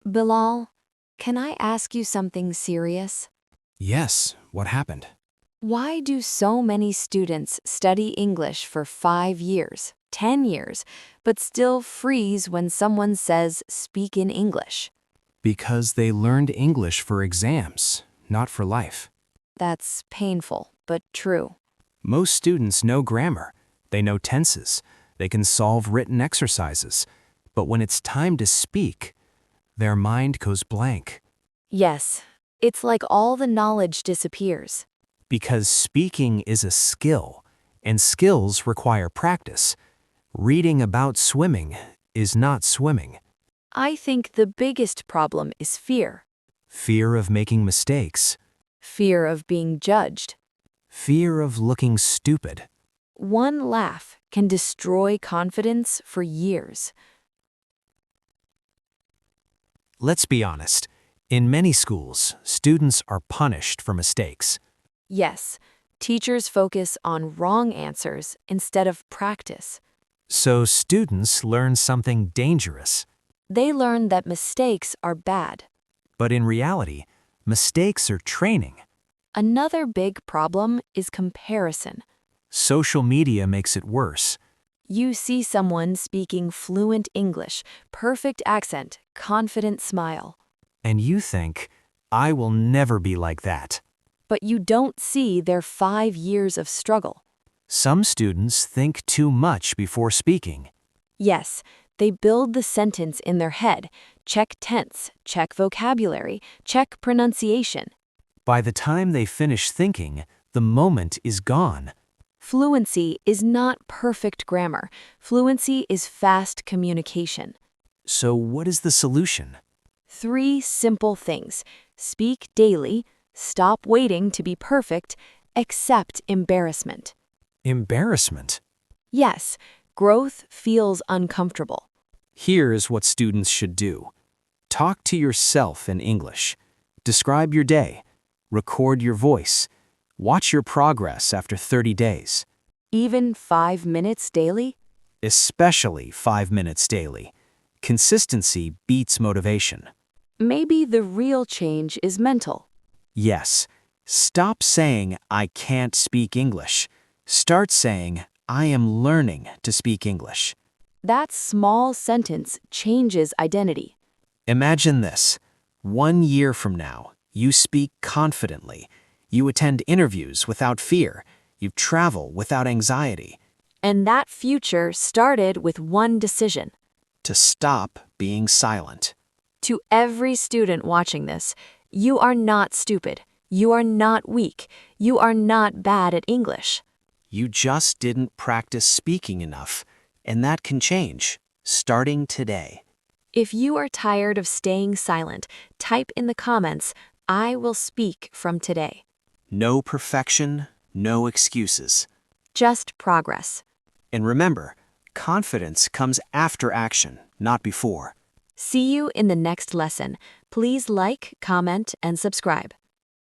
Bilal, can I ask you something serious? Yes, what happened? Why do so many students study English for 5 years, 10 years, but still freeze when someone says speak in English? Because they learned English for exams, not for life. That's painful, but true. Most students know grammar. They know tenses. They can solve written exercises. But when it's time to speak, their mind goes blank. Yes, it's like all the knowledge disappears. Because speaking is a skill, and skills require practice. Reading about swimming is not swimming. I think the biggest problem is fear. Fear of making mistakes. Fear of being judged. Fear of looking stupid. One laugh can destroy confidence for years. Let's be honest. In many schools, students are punished for mistakes. Yes, teachers focus on wrong answers instead of practice. So students learn something dangerous. They learn that mistakes are bad. But in reality, mistakes are training. Another big problem is comparison. Social media makes it worse. You see someone speaking fluent English, perfect accent, confident smile. And you think, I will never be like that. But you don't see their 5 years of struggle. Some students think too much before speaking. Yes, they build the sentence in their head, check tense, check vocabulary, check pronunciation. By the time they finish thinking, the moment is gone. Fluency is not perfect grammar. Fluency is fast communication. So what is the solution? 3 simple things. Speak daily, stop waiting to be perfect, accept embarrassment. Embarrassment. Yes, growth feels uncomfortable. Here is what students should do. Talk to yourself in English. Describe your day. Record your voice. Watch your progress after 30 days. Even 5 minutes daily? Especially 5 minutes daily. Consistency beats motivation. Maybe the real change is mental. Yes, stop saying, I can't speak English. Start saying, I am learning to speak English. That small sentence changes identity. Imagine this. 1 year from now, you speak confidently. You attend interviews without fear. You travel without anxiety. And that future started with one decision. To stop being silent. To every student watching this, you are not stupid. You are not weak. You are not bad at English. You just didn't practice speaking enough, and that can change, starting today. If you are tired of staying silent, type in the comments, I will speak from today. No perfection, no excuses. Just progress. And remember, confidence comes after action, not before. See you in the next lesson. Please like, comment, and subscribe.